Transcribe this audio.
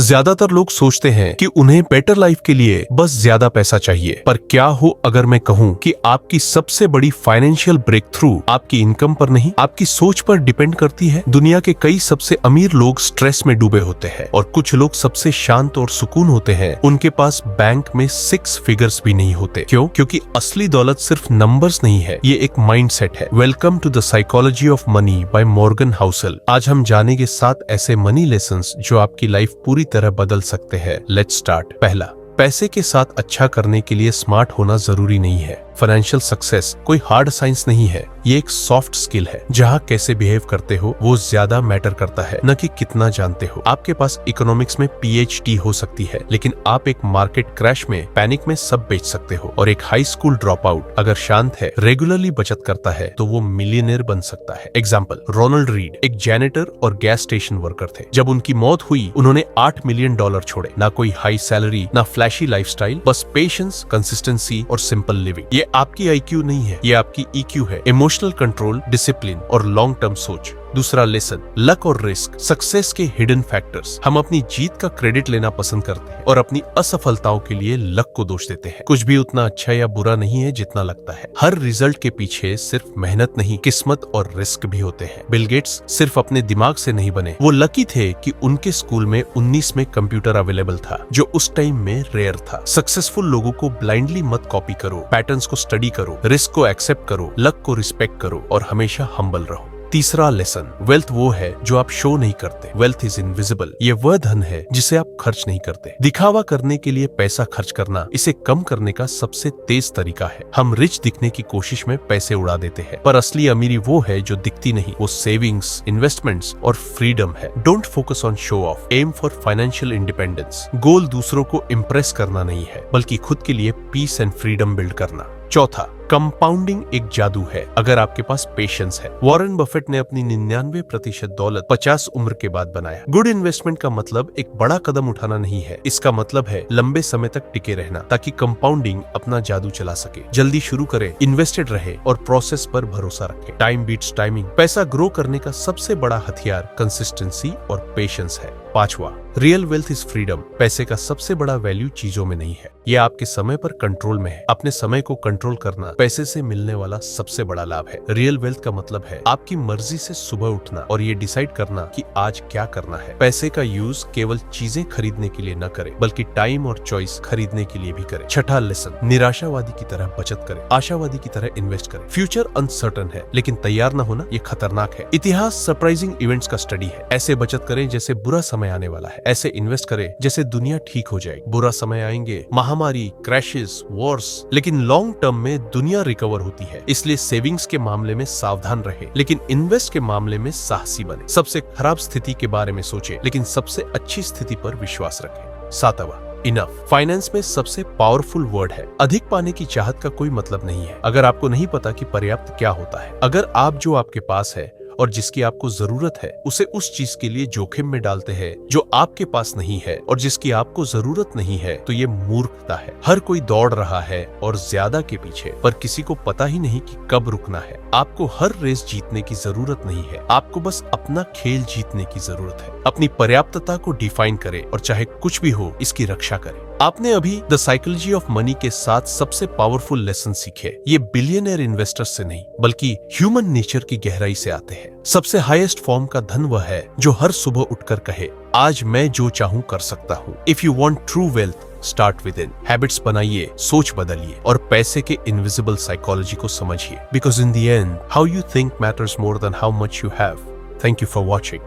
ज्यादातर लोग सोचते हैं कि उन्हें बेटर लाइफ के लिए बस ज्यादा पैसा चाहिए, पर क्या हो अगर मैं कहूँ कि आपकी सबसे बड़ी फाइनेंशियल ब्रेक थ्रू आपकी इनकम पर नहीं, आपकी सोच पर डिपेंड करती है। दुनिया के कई सबसे अमीर लोग स्ट्रेस में डूबे होते हैं और कुछ लोग सबसे शांत और सुकून होते हैं, उनके पास बैंक में 6 फिगर्स भी नहीं होते। क्यों? क्योंकि असली दौलत सिर्फ नंबर्स नहीं है, ये एक माइंडसेट है। Welcome to the psychology of money by Morgan Housel. आज हम जानेंगे 7 ऐसे मनी लेसन्स जो आपकी लाइफ पूरी तरह बदल सकते हैं। Let's start. पहला, पैसे के साथ अच्छा करने के लिए स्मार्ट होना जरूरी नहीं है। फाइनेंशियल सक्सेस कोई हार्ड साइंस नहीं है, ये एक सॉफ्ट स्किल है जहाँ कैसे बिहेव करते हो वो ज्यादा मैटर करता है, न कि कितना जानते हो। आपके पास इकोनॉमिक्स में PhD हो सकती है, लेकिन आप एक मार्केट क्रैश में पैनिक में सब बेच सकते हो। और एक हाई स्कूल ड्रॉप आउट अगर शांत है, रेगुलरली बचत करता है, तो वो मिलियनेयर बन सकता है। एग्जाम्पल, रोनाल्ड रीड एक जैनिटर और गैस स्टेशन वर्कर थे। जब उनकी मौत हुई, उन्होंने $8 मिलियन छोड़े। ना कोई हाई सैलरी, ना फ्लैशी लाइफस्टाइल, बस पेशेंस, कंसिस्टेंसी और सिंपल लिविंग। ये आपकी IQ नहीं है, ये आपकी EQ है। इमोशनल कंट्रोल, डिसिप्लिन और लॉन्ग टर्म सोच। दूसरा लेसन, लक और रिस्क सक्सेस के हिडन फैक्टर्स। हम अपनी जीत का क्रेडिट लेना पसंद करते हैं और अपनी असफलताओं के लिए लक को दोष देते हैं। कुछ भी उतना अच्छा या बुरा नहीं है जितना लगता है। हर रिजल्ट के पीछे सिर्फ मेहनत नहीं, किस्मत और रिस्क भी होते हैं। बिल गेट्स सिर्फ अपने दिमाग से नहीं बने, वो लकी थे कि उनके स्कूल में 19 में कंप्यूटर अवेलेबल था, जो उस टाइम में रेयर था। सक्सेसफुल लोगों को ब्लाइंडली मत कॉपी करो, पैटर्न्स को स्टडी करो, रिस्क को एक्सेप्ट करो, लक को रिस्पेक्ट करो और हमेशा हम्बल रहो। तीसरा लेसन, वेल्थ वो है जो आप शो नहीं करते। Wealth is invisible. ये वह धन है जिसे आप खर्च नहीं करते। दिखावा करने के लिए पैसा खर्च करना इसे कम करने का सबसे तेज तरीका है। हम रिच दिखने की कोशिश में पैसे उड़ा देते हैं, पर असली अमीरी वो है जो दिखती नहीं। वो सेविंग्स, इन्वेस्टमेंट्स और फ्रीडम है। Don't focus on show off, aim for financial independence. Goal दूसरों को इम्प्रेस करना नहीं है, बल्कि खुद के लिए पीस एंड फ्रीडम बिल्ड करना। चौथा, कंपाउंडिंग एक जादू है अगर आपके पास पेशेंस है। वॉरेन बफेट ने अपनी 99% दौलत 50 उम्र के बाद बनाया। गुड इन्वेस्टमेंट का मतलब एक बड़ा कदम उठाना नहीं है, इसका मतलब है लंबे समय तक टिके रहना, ताकि कंपाउंडिंग अपना जादू चला सके। जल्दी शुरू करे, इन्वेस्टेड रहे और प्रोसेस पर भरोसा रखे। Time beats timing. पैसा ग्रो करने का सबसे बड़ा हथियार कंसिस्टेंसी और पेशेंस है। पांचवा, रियल वेल्थ इज फ्रीडम। पैसे का सबसे बड़ा वैल्यू चीजों में नहीं है, यह आपके समय पर कंट्रोल में है। अपने समय को कंट्रोल करना पैसे से मिलने वाला सबसे बड़ा लाभ है। रियल वेल्थ का मतलब है आपकी मर्जी से सुबह उठना और ये डिसाइड करना कि आज क्या करना है। पैसे का यूज केवल चीजें खरीदने के लिए न करे, बल्कि टाइम और चॉइस खरीदने के लिए भी करे। छठा लेसन, निराशावादी की तरह बचत करे, आशावादी की तरह इन्वेस्ट करे। फ्यूचर अनसर्टन है, लेकिन तैयार न होना ये खतरनाक है। इतिहास सरप्राइजिंग इवेंट्स का स्टडी है। ऐसे बचत करें जैसे बुरा समय आने वाला है, ऐसे इन्वेस्ट करें जैसे दुनिया ठीक हो जाएगी। बुरा समय आएंगे, महामारी, क्रैशेस, वॉर्स, लेकिन लॉन्ग टर्म में दुनिया रिकवर होती है। इसलिए सेविंग्स के मामले में सावधान रहे, लेकिन इन्वेस्ट के मामले में साहसी बने। सबसे खराब स्थिति के बारे में सोचे, लेकिन सबसे अच्छी स्थिति पर विश्वास रखें। सातवां, इनफ। फाइनेंस में सबसे पावरफुल वर्ड है। अधिक पाने की चाहत का कोई मतलब नहीं है अगर आपको नहीं पता कि पर्याप्त क्या होता है। अगर आप जो आपके पास है और जिसकी आपको जरूरत है उसे उस चीज के लिए जोखिम में डालते हैं जो आपके पास नहीं है और जिसकी आपको जरूरत नहीं है, तो ये मूर्खता है। हर कोई दौड़ रहा है और ज्यादा के पीछे, पर किसी को पता ही नहीं कि कब रुकना है। आपको हर रेस जीतने की जरूरत नहीं है, आपको बस अपना खेल जीतने की जरूरत है। अपनी पर्याप्तता को डिफाइन करें और चाहे कुछ भी हो इसकी रक्षा करें। आपने अभी द साइकोलॉजी ऑफ मनी के 7 सबसे पावरफुल लेसन सीखे। ये बिलियनर इन्वेस्टर्स से नहीं, बल्कि ह्यूमन नेचर की गहराई से आते हैं। सबसे हाईएस्ट फॉर्म का धन वह है जो हर सुबह उठकर कहे, आज मैं जो चाहूं कर सकता हूं। If you want true wealth, start with in. Habits बनाइए, सोच बदलिए और पैसे के इनविजिबल साइकोलॉजी को समझिए। Because in the end, how you think matters more than how much you have. Thank you for watching.